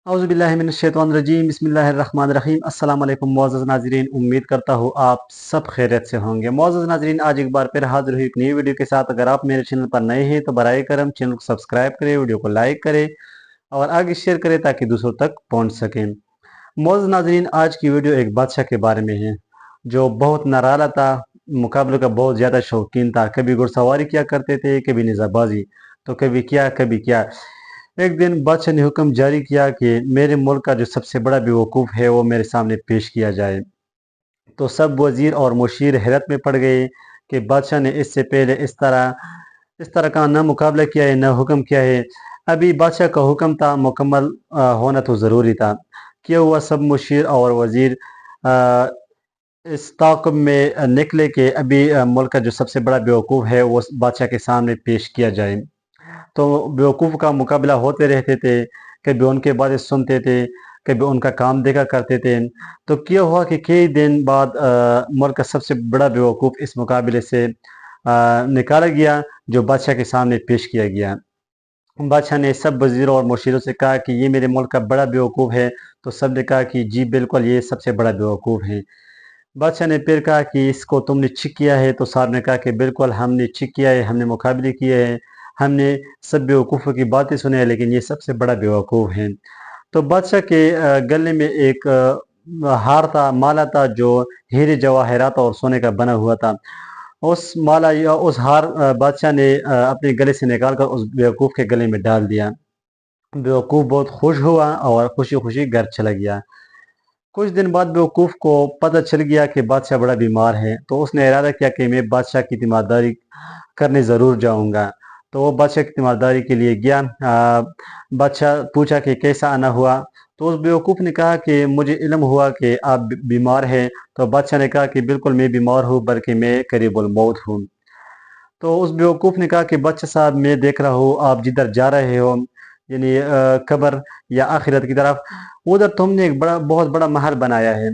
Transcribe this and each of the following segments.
औज़ुबिल्लाहिमिनश्शैतानिर्रजीम बिस्मिल्लाहिर्रहमानिर्रहीम। अस्सलाम वालेकुम मुअज़्ज़ज़ नाज़रीन, उम्मीद करता हूँ आप सब खैरियत से होंगे। मुअज़्ज़ज़ नाज़रीन, आज एक बार फिर हाज़िर हुई एक नई वीडियो के साथ। अगर आप मेरे चैनल पर नए हैं तो बराए करम चैनल को सब्सक्राइब करें, वीडियो को लाइक करें और आगे शेयर करें ताकि दूसरों तक पहुँच सकें। मुअज़्ज़ज़ नाज़रीन, आज की वीडियो एक बादशाह के बारे में है जो बहुत निराला था, मुकाबले का बहुत ज़्यादा शौकीन था। कभी घुड़सवारी किया करते थे, कभी निज़ाबाजी, तो कभी क्या कभी क्या। एक दिन बादशाह ने हुक्म जारी किया कि मेरे मुल्क का जो सबसे बड़ा बेवकूफ़ है वो मेरे सामने पेश किया जाए। तो सब वज़ीर और मुशीर हैरत में पड़ गए कि बादशाह ने इससे पहले इस तरह का ना मुकाबला किया है, ना हुक्म किया है। अभी बादशाह का हुक्म था, मुकम्मल होना तो ज़रूरी था। किया हुआ सब मुशीर और वज़ीर अ, इस ताक़ुब में निकले कि अभी मुल्क का जो सबसे बड़ा बेवकूफ़ है वो बादशाह के सामने पेश किया जाए। तो बेवकूफ़ का मुकाबला होते रहते थे, कभी उनके बातें सुनते थे, कभी उनका काम देखा करते थे। तो क्या हुआ कि कई दिन बाद मुल्क का सबसे बड़ा बेवकूफ़ इस मुकाबले से निकाला गया, जो बादशाह के सामने पेश किया गया। बादशाह ने सब वज़ीरों और मुशीरों से कहा कि ये मेरे मुल्क का बड़ा बेवकूफ़ है, तो सब ने कहा कि जी बिल्कुल ये सबसे बड़ा बेवकूफ़ है। बादशाह ने फिर कहा कि इसको तुमने चेक किया है? तो साहब ने कहा कि बिल्कुल हमने चेक किया है, हमने मुकाबले किए हैं, हमने सब बेवकूफ़ों की बातें सुनी है, लेकिन ये सबसे बड़ा बेवकूफ़ है। तो बादशाह के गले में एक हार था, माला था जो हीरे जवाहरात और सोने का बना हुआ था। उस माला या उस हार बादशाह ने अपने गले से निकाल कर उस बेवकूफ़ के गले में डाल दिया। बेवकूफ़ बहुत खुश हुआ और खुशी-खुशी घर चला गया। कुछ दिन बाद बेवकूफ़ को पता चल गया कि बादशाह बड़ा बीमार है, तो उसने इरादा किया कि मैं बादशाह की तीमारदारी करने ज़रूर जाऊँगा। तो वो बादशाह की तीमारदारी के लिए गया। बादशाह पूछा कि कैसा आना हुआ? तो उस बेवकूफ़ ने कहा कि मुझे इल्म हुआ कि आप बीमार हैं। तो बादशाह ने कहा कि बिल्कुल मैं बीमार हूँ, बल्कि मैं करीबुल मौत हूँ। तो उस बेवकूफ़ ने कहा कि बादशाह साहब, मैं देख रहा हूँ आप जिधर जा रहे हो, यानी कब्र या आखिरत की तरफ, उधर तुमने एक बहुत बड़ा महल बनाया है।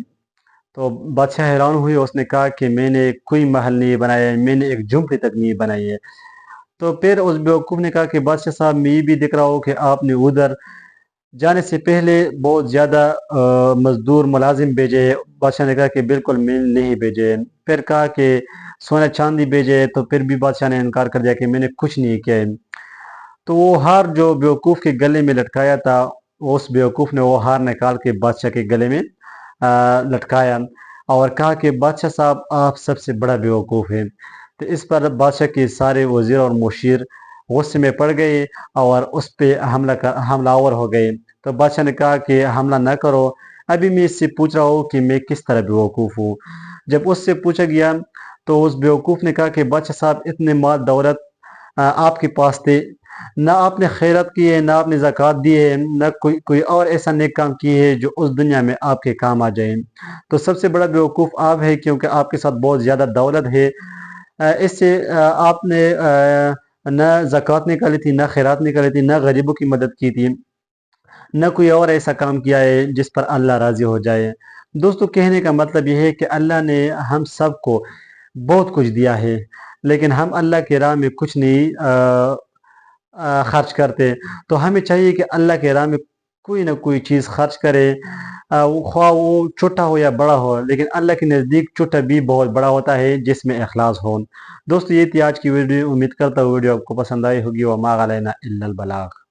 तो बादशाह हैरान हुए, उसने कहा कि मैंने कोई महल नहीं बनाया है, मैंने एक झोंपड़ी तक नहीं बनाई है। तो फिर उस बेवकूफ़ ने कहा कि बादशाह साहब, मैं ये भी देख रहा हूँ कि आपने उधर जाने से पहले बहुत ज़्यादा मज़दूर मुलाज़िम भेजे हैं। बादशाह ने कहा कि बिल्कुल मैंने नहीं भेजे हैं। फिर कहा कि सोना चांदी भेजे हैं, तो फिर भी बादशाह ने इनकार कर दिया कि मैंने कुछ नहीं किया है। तो वो हार जो बेवकूफ़ के गले में लटकाया था, उस बेवकूफ़ ने वो हार निकाल के बादशाह के गले में लटकाया और कहा कि बादशाह साहब, आप सबसे बड़ा बेवकूफ़ हैं। तो इस पर बादशाह के सारे वज़ीर और मुशीर गुस्से में पड़ गए और उस पे हमलावर हो गए। तो बादशाह ने कहा कि हमला न करो, अभी मैं इससे पूछ रहा हूँ कि मैं किस तरह बेवकूफ़ हूँ। जब उससे पूछा गया तो उस बेवकूफ़ ने कहा कि बादशाह साहब, इतने माल दौलत आपके पास थे, ना आपने खैरत की है, ना आपने ज़कात दी है, ना कोई कोई और ऐसा नेक काम किए है जो उस दुनिया में आपके काम आ जाए। तो सबसे बड़ा बेवकूफ़ आप है, क्योंकि आपके साथ बहुत ज़्यादा दौलत है। इससे आपने ना ज़कात निकाली थी, ना खैरात निकाली थी, ना गरीबों की मदद की थी, ना कोई और ऐसा काम किया है जिस पर अल्लाह राज़ी हो जाए। दोस्तों, कहने का मतलब ये है कि अल्लाह ने हम सबको बहुत कुछ दिया है, लेकिन हम अल्लाह की राह में कुछ नहीं खर्च करते। तो हमें चाहिए कि अल्लाह के राह में कोई ना कोई चीज़ खर्च करें, वो ख्वाह वो छोटा हो या बड़ा हो, लेकिन अल्लाह के नज़दीक छोटा भी बहुत बड़ा होता है जिसमें इखलास हो। दोस्तों, ये थी आज की वीडियो। उम्मीद करता हूँ वीडियो आपको पसंद आई होगी। वमा अलैना इल्लल बलाग।